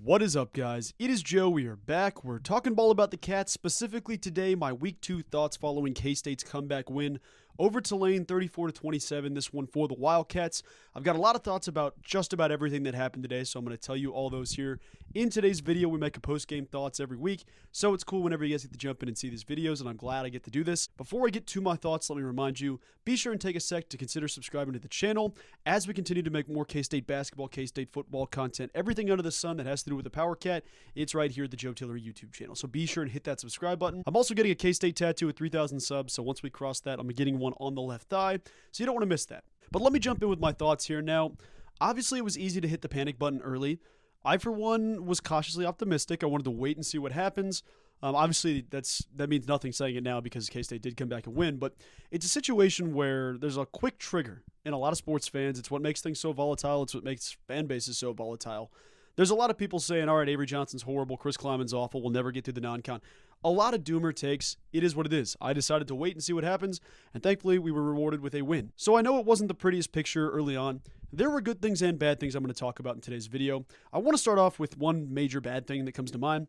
What is up, guys? It is Joe. We are back. We're talking ball about the Cats. Specifically today, my Week 2 thoughts following K-State's comeback win over Tulane, 34-27. This one for the Wildcats. I've got a lot of thoughts about just about everything that happened today, so I'm going to tell you all those here in today's video. We make a post-game thoughts every week, so it's cool whenever you guys get to jump in and see these videos, and I'm glad I get to do this. Before I get to my thoughts, let me remind you, be sure and take a sec to consider subscribing to the channel as we continue to make more K-State basketball, K-State football content, everything under the sun that has to do with the Power Cat. It's right here at the JoeTilleryy YouTube channel, so be sure and hit that subscribe button. I'm also getting a K-State tattoo with 3,000 subs, so once we cross that, I'm getting one on the left thigh, so you don't want to miss that. But let me jump in with my thoughts here. Now, obviously it was easy to hit the panic button early. I, for one, was cautiously optimistic. I wanted to wait and see what happens. Obviously, that means nothing saying it now because K-State did come back and win, but it's a situation where there's a quick trigger in a lot of sports fans. It's what makes things so volatile. It's what makes fan bases so volatile. There's a lot of people saying, all right, Avery Johnson's horrible, Chris Kleiman's awful, we'll never get through the non-con. A lot of doomer takes. It is what it is. I decided to wait and see what happens, and thankfully we were rewarded with a win. So I know it wasn't the prettiest picture early on. There were good things and bad things I'm going to talk about in today's video. I want to start off with one major bad thing that comes to mind.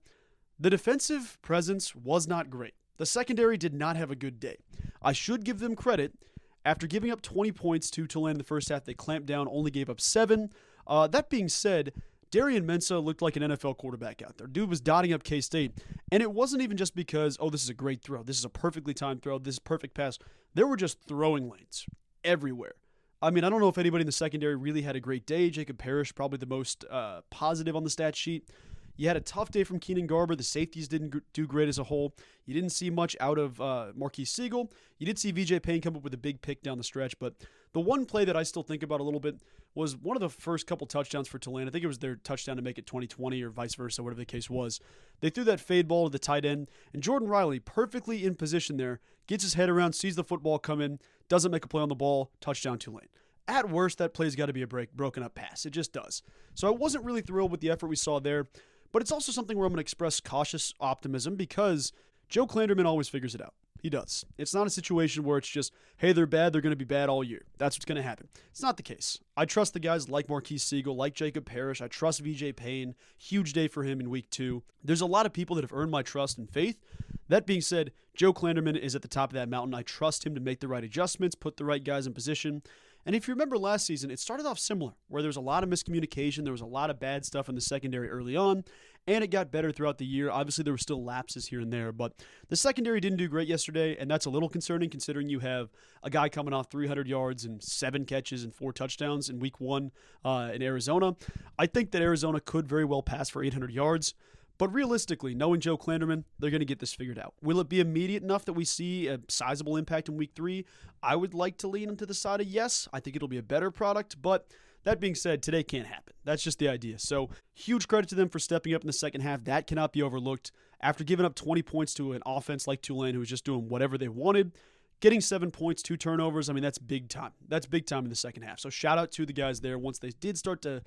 The defensive presence was not great. The secondary did not have a good day. I should give them credit. After giving up 20 points to Tulane in the first half, they clamped down, only gave up 7. That being said, Darian Mensah looked like an NFL quarterback out there. Dude was dotting up K-State, and it wasn't even just because, oh, this is a great throw, this is a perfectly timed throw, this is a perfect pass. There were just throwing lanes everywhere. I mean, I don't know if anybody in the secondary really had a great day. Jacob Parrish, probably the most positive on the stat sheet. You had a tough day from Keenan Garber. The safeties didn't do great as a whole. You didn't see much out of Marquise Siegel. You did see VJ Payne come up with a big pick down the stretch, but the one play that I still think about a little bit was one of the first couple touchdowns for Tulane. I think it was their touchdown to make it 2020 or vice versa, whatever the case was. They threw that fade ball to the tight end, and Jordan Riley, perfectly in position there, gets his head around, sees the football come in, doesn't make a play on the ball, touchdown Tulane. At worst, that play's got to be a broken up pass. It just does. So I wasn't really thrilled with the effort we saw there. But it's also something where I'm going to express cautious optimism because Joe Klanderman always figures it out. He does. It's not a situation where it's just, hey, they're bad, they're going to be bad all year. That's what's going to happen. It's not the case. I trust the guys like Marquise Siegel, like Jacob Parrish. I trust VJ Payne. Huge day for him in week 2. There's a lot of people that have earned my trust and faith. That being said, Joe Klanderman is at the top of that mountain. I trust him to make the right adjustments, put the right guys in position. And if you remember last season, it started off similar, where there was a lot of miscommunication, there was a lot of bad stuff in the secondary early on, and it got better throughout the year. Obviously, there were still lapses here and there, but the secondary didn't do great yesterday, and that's a little concerning considering you have a guy coming off 300 yards and 7 catches and 4 touchdowns in week 1 in Arizona. I think that Arizona could very well pass for 800 yards. But realistically, knowing Joe Klanderman, they're going to get this figured out. Will it be immediate enough that we see a sizable impact in week 3? I would like to lean into the side of yes. I think it'll be a better product, but that being said, today can't happen. That's just the idea. So huge credit to them for stepping up in the second half. That cannot be overlooked. After giving up 20 points to an offense like Tulane who was just doing whatever they wanted, getting 7 points, 2 turnovers, I mean, that's big time. That's big time in the second half. So shout out to the guys there once they did start to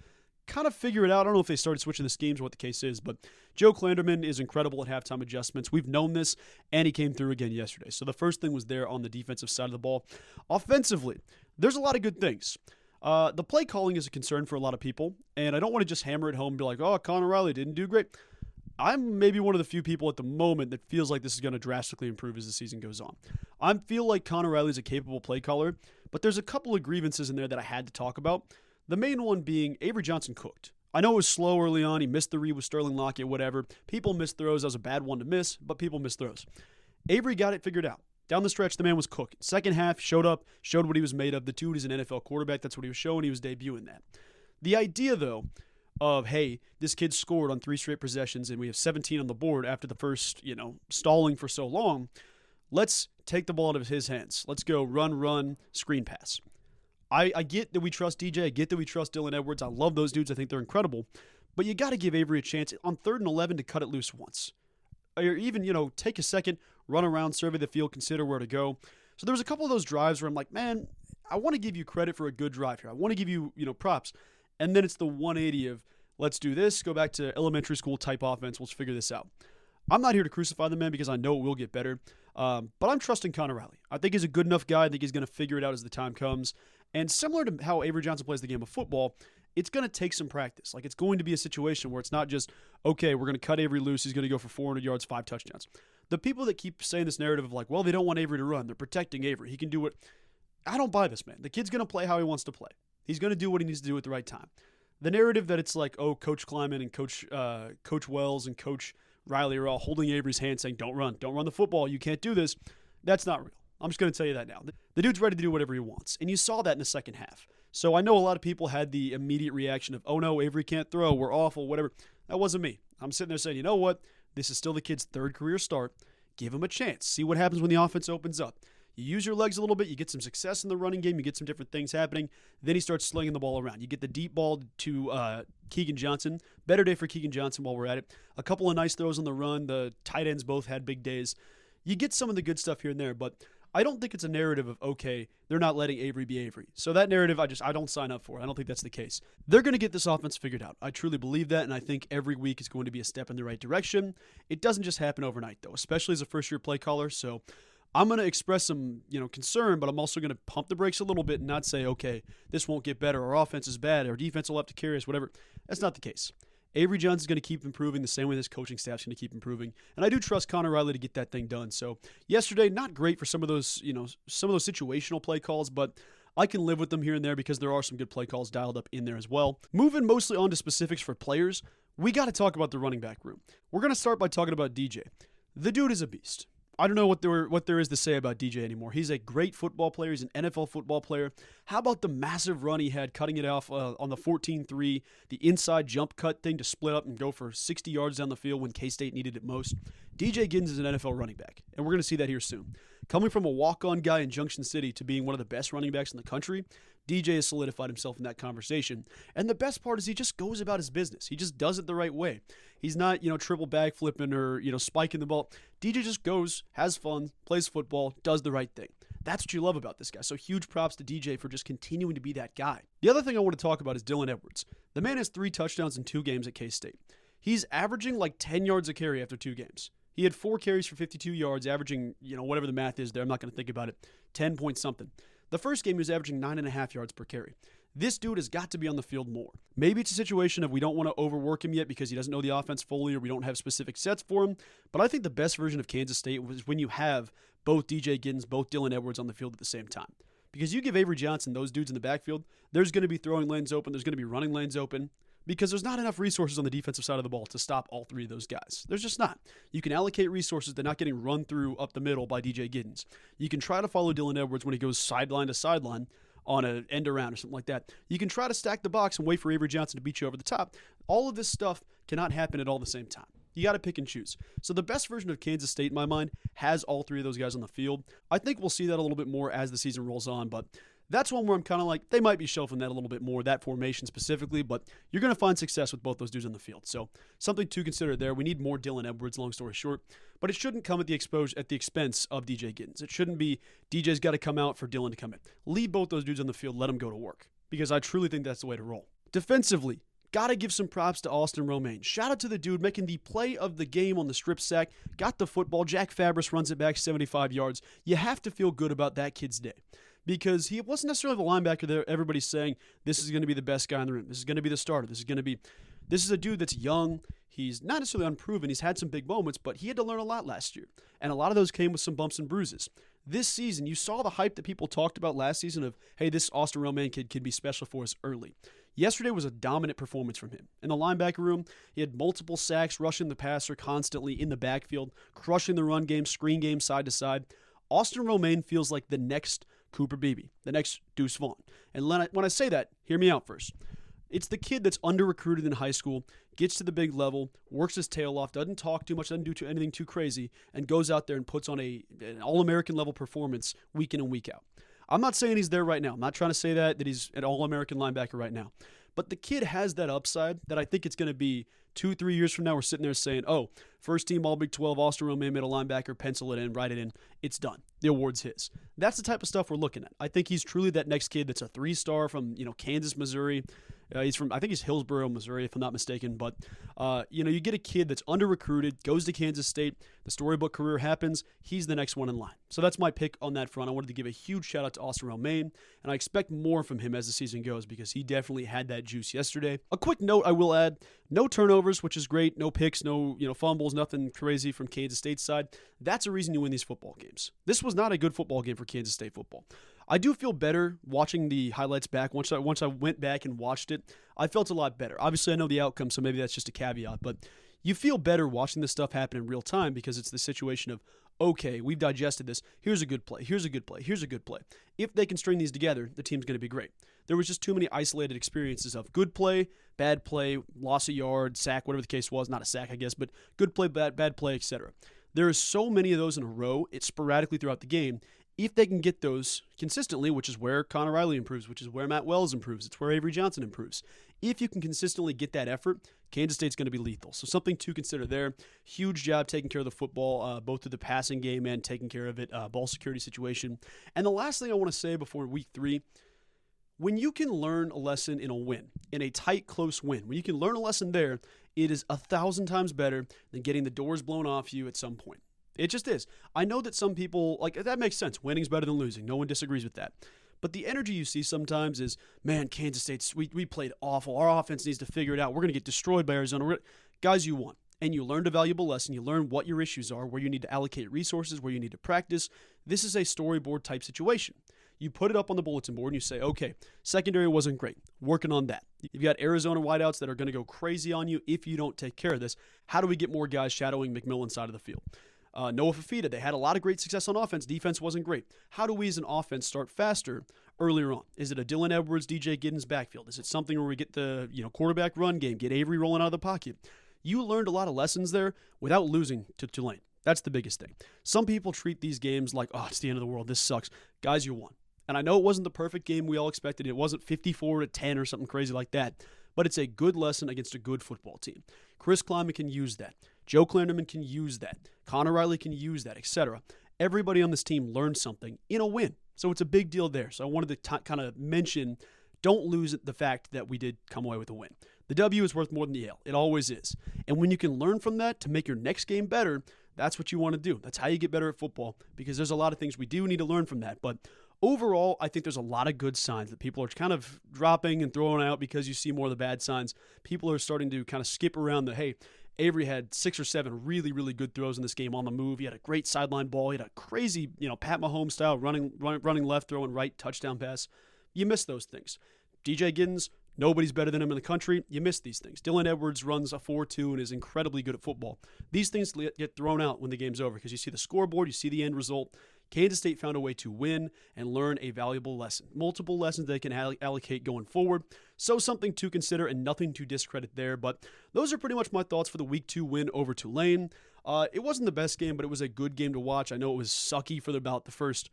kind of figure it out. I don't know if they started switching the schemes or what the case is, but Joe Klanderman is incredible at halftime adjustments. We've known this, and he came through again yesterday. So the first thing was there on the defensive side of the ball. Offensively, there's a lot of good things. The play calling is a concern for a lot of people, and I don't want to just hammer it home and be like, oh, Connor Riley didn't do great. I'm maybe one of the few people at the moment that feels like this is going to drastically improve as the season goes on. I feel like Connor Riley is a capable play caller, but there's a couple of grievances in there that I had to talk about. The main one being Avery Johnson cooked. I know it was slow early on. He missed the read with Sterling Lockett, whatever. People missed throws. That was a bad one to miss, but people missed throws. Avery got it figured out. Down the stretch, the man was cooking. Second half, showed up, showed what he was made of. The dude is an NFL quarterback. That's what he was showing. He was debuting that. The idea, though, of, hey, this kid scored on 3 straight possessions and we have 17 on the board after the first, stalling for so long. Let's take the ball out of his hands. Let's go run, screen pass. I get that we trust DJ. I get that we trust Dylan Edwards. I love those dudes. I think they're incredible. But you got to give Avery a chance on 3rd and 11 to cut it loose once. Or even, take a second, run around, survey the field, consider where to go. So there was a couple of those drives where I'm like, man, I want to give you credit for a good drive here. I want to give you, props. And then it's the 180 of, let's do this, go back to elementary school type offense. Let's figure this out. I'm not here to crucify the man because I know it will get better. But I'm trusting Connor Riley. I think he's a good enough guy. I think he's going to figure it out as the time comes. And similar to how Avery Johnson plays the game of football, it's going to take some practice. Like, it's going to be a situation where it's not just, okay, we're going to cut Avery loose. He's going to go for 400 yards, 5 touchdowns. The people that keep saying this narrative of like, well, they don't want Avery to run. They're protecting Avery. He can do it. I don't buy this, man. The kid's going to play how he wants to play. He's going to do what he needs to do at the right time. The narrative that it's like, oh, Coach Kleiman and Coach Wells and Coach Riley are all holding Avery's hand saying, don't run the football. You can't do this. That's not real. I'm just going to tell you that now. The dude's ready to do whatever he wants. And you saw that in the second half. So I know a lot of people had the immediate reaction of, oh no, Avery can't throw. We're awful, whatever. That wasn't me. I'm sitting there saying, you know what? This is still the kid's third career start. Give him a chance. See what happens when the offense opens up. You use your legs a little bit. You get some success in the running game. You get some different things happening. Then he starts slinging the ball around. You get the deep ball to Keegan Johnson. Better day for Keegan Johnson while we're at it. A couple of nice throws on the run. The tight ends both had big days. You get some of the good stuff here and there, but I don't think it's a narrative of, okay, they're not letting Avery be Avery. So that narrative, I don't sign up for. I don't think that's the case. They're going to get this offense figured out. I truly believe that, and I think every week is going to be a step in the right direction. It doesn't just happen overnight, though, especially as a first-year play caller. So I'm going to express some, concern, but I'm also going to pump the brakes a little bit and not say, okay, this won't get better. Our offense is bad. Our defense will have to carry us, whatever. That's not the case. Avery Johnson's going to keep improving the same way this coaching staff's going to keep improving. And I do trust Connor Riley to get that thing done. So yesterday, not great for some of those situational play calls, but I can live with them here and there because there are some good play calls dialed up in there as well. Moving mostly on to specifics for players, we got to talk about the running back room. We're going to start by talking about DJ. The dude is a beast. I don't know what there is to say about DJ anymore. He's a great football player. He's an NFL football player. How about the massive run he had cutting it off on the 14-3, the inside jump cut thing to split up and go for 60 yards down the field when K-State needed it most? DJ Giddens is an NFL running back, and we're going to see that here soon. Coming from a walk-on guy in Junction City to being one of the best running backs in the country, DJ has solidified himself in that conversation. And the best part is he just goes about his business. He just does it the right way. He's not, triple bag flipping or, spiking the ball. DJ just goes, has fun, plays football, does the right thing. That's what you love about this guy. So huge props to DJ for just continuing to be that guy. The other thing I want to talk about is Dylan Edwards. The man has 3 touchdowns in 2 games at K-State. He's averaging like 10 yards a carry after 2 games. He had 4 carries for 52 yards, averaging, whatever the math is there. I'm not going to think about it. 10 point something. The first game, he was averaging 9.5 yards per carry. This dude has got to be on the field more. Maybe it's a situation of we don't want to overwork him yet because he doesn't know the offense fully or we don't have specific sets for him. But I think the best version of Kansas State was when you have both DJ Giddens, both Dylan Edwards on the field at the same time. Because you give Avery Johnson those dudes in the backfield, there's going to be throwing lanes open, there's going to be running lanes open, because there's not enough resources on the defensive side of the ball to stop all 3 of those guys. There's just not. You can allocate resources. They're not getting run through up the middle by DJ Giddens. You can try to follow Dylan Edwards when he goes sideline to sideline on an end around or something like that. You can try to stack the box and wait for Avery Johnson to beat you over the top. All of this stuff cannot happen at all the same time. You got to pick and choose. So the best version of Kansas State, in my mind, has all 3 of those guys on the field. I think we'll see that a little bit more as the season rolls on, but that's one where I'm kind of like, they might be shelving that a little bit more, that formation specifically, but you're going to find success with both those dudes on the field. So something to consider there. We need more Dylan Edwards, long story short, but it shouldn't come at the expense of DJ Giddens. It shouldn't be DJ's got to come out for Dylan to come in. Leave both those dudes on the field, let them go to work, because I truly think that's the way to roll. Defensively, got to give some props to Austin Romaine. Shout out to the dude making the play of the game on the strip sack, got the football. Jack Fabris runs it back 75 yards. You have to feel good about that kid's day, because he wasn't necessarily the linebacker there. Everybody's saying this is going to be the best guy in the room. This is going to be the starter. This is a dude that's young. He's not necessarily unproven. He's had some big moments, but he had to learn a lot last year. And a lot of those came with some bumps and bruises. This season, you saw the hype that people talked about last season of, hey, this Austin Romaine kid can be special for us early. Yesterday was a dominant performance from him. In the linebacker room, he had multiple sacks, rushing the passer constantly in the backfield, crushing the run game, screen game side to side. Austin Romaine feels like the next Cooper Beebe, the next Deuce Vaughn. And when I say that, hear me out first. It's the kid that's under-recruited in high school, gets to the big level, works his tail off, doesn't talk too much, doesn't do anything too crazy, and goes out there and puts on an All-American level performance week in and week out. I'm not saying he's there right now. I'm not trying to say that he's an All-American linebacker right now. But the kid has that upside that I think it's going to be 2-3 years from now. We're sitting there saying, oh, first team All Big 12, Austin Romaine made a linebacker, pencil it in, write it in. It's done. The award's his. That's the type of stuff we're looking at. I think he's truly that next kid that's a 3-star from, Kansas, Missouri. He's from, I think he's Hillsborough, Missouri, if I'm not mistaken. But, you get a kid that's under-recruited, goes to Kansas State, the storybook career happens, he's the next one in line. So that's my pick on that front. I wanted to give a huge shout-out to Austin Romaine, and I expect more from him as the season goes because he definitely had that juice yesterday. A quick note I will add, no turnovers, which is great, no picks, no fumbles, nothing crazy from Kansas State's side. That's a reason you win these football games. This was not a good football game for Kansas State football. I do feel better watching the highlights back. Once I went back and watched it, I felt a lot better. Obviously, I know the outcome, so maybe that's just a caveat, but you feel better watching this stuff happen in real time because it's the situation of, okay, we've digested this. Here's a good play. Here's a good play. Here's a good play. If they can string these together, the team's going to be great. There was just too many isolated experiences of good play, loss of yard, sack, whatever the case was. Not a sack, I guess, but good play, bad play, etc. There are so many of those in a row, it's sporadically throughout the game. If they can get those consistently, which is where Connor Riley improves, which is where Matt Wells improves, it's where Avery Johnson improves. If you can consistently get that effort, Kansas State's going to be lethal. So something to consider there. Huge job taking care of the football, both through the passing game and taking care of it, ball security situation. And the last thing I want to say before week 3, when you can learn a lesson in a win, in a tight, close win, when you can learn a lesson there, it is 1,000 times better than getting the doors blown off you at some point. It just is. I know that some people, that makes sense. Winning's better than losing. No one disagrees with that. But the energy you see sometimes is, man, Kansas State, we played awful. Our offense needs to figure it out. We're going to get destroyed by Arizona. Guys, you won. And you learned a valuable lesson. You learn what your issues are, where you need to allocate resources, where you need to practice. This is a storyboard type situation. You put it up on the bulletin board and you say, okay, secondary wasn't great. Working on that. You've got Arizona wideouts that are going to go crazy on you if you don't take care of this. How do we get more guys shadowing McMillan's side of the field? Noah Fafita, they had a lot of great success on offense. Defense wasn't great. How do we as an offense start faster earlier on? Is it a Dylan Edwards, DJ Giddens backfield? Is it something where we get the quarterback run game, get Avery rolling out of the pocket? You learned a lot of lessons there without losing to Tulane. That's the biggest thing. Some people treat these games like, oh, it's the end of the world. This sucks. Guys, you won. And I know it wasn't the perfect game we all expected. It wasn't 54-10 or something crazy like that. But it's a good lesson against a good football team. Chris Kleiman can use that. Joe Klanderman can use that. Connor Riley can use that, etc. Everybody on this team learned something in a win. So it's a big deal there. So I wanted to kind of mention, don't lose the fact that we did come away with a win. The W is worth more than the L. It always is. And when you can learn from that to make your next game better, that's what you want to do. That's how you get better at football, because there's a lot of things we do need to learn from that. But overall, I think there's a lot of good signs that people are kind of dropping and throwing out because you see more of the bad signs. People are starting to kind of skip around hey, Avery had 6 or 7 really, really good throws in this game on the move. He had a great sideline ball. He had a crazy, Pat Mahomes style running left, throwing right, touchdown pass. You miss those things. DJ Giddens, nobody's better than him in the country. You miss these things. Dylan Edwards runs a 4.2 and is incredibly good at football. These things get thrown out when the game's over because you see the scoreboard, you see the end result. Kansas State found a way to win and learn a valuable lesson. Multiple lessons they can allocate going forward. So something to consider and nothing to discredit there. But those are pretty much my thoughts for the Week 2 win over Tulane. It wasn't the best game, but it was a good game to watch. I know it was sucky for about the first,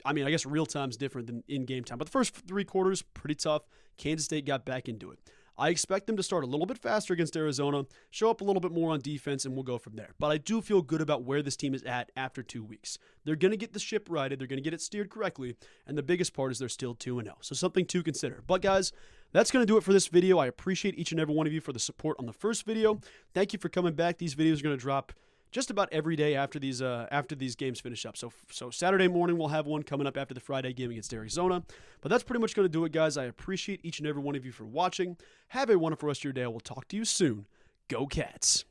I guess real time's different than in-game time. But the first 3 quarters, pretty tough. Kansas State got back into it. I expect them to start a little bit faster against Arizona, show up a little bit more on defense, and we'll go from there. But I do feel good about where this team is at after 2 weeks. They're going to get the ship righted. They're going to get it steered correctly. And the biggest part is they're still 2-0. So something to consider. But guys, that's going to do it for this video. I appreciate each and every one of you for the support on the first video. Thank you for coming back. These videos are going to drop just about every day after these games finish up. So Saturday morning we'll have one coming up after the Friday game against Arizona. But that's pretty much going to do it, guys. I appreciate each and every one of you for watching. Have a wonderful rest of your day. I will talk to you soon. Go Cats.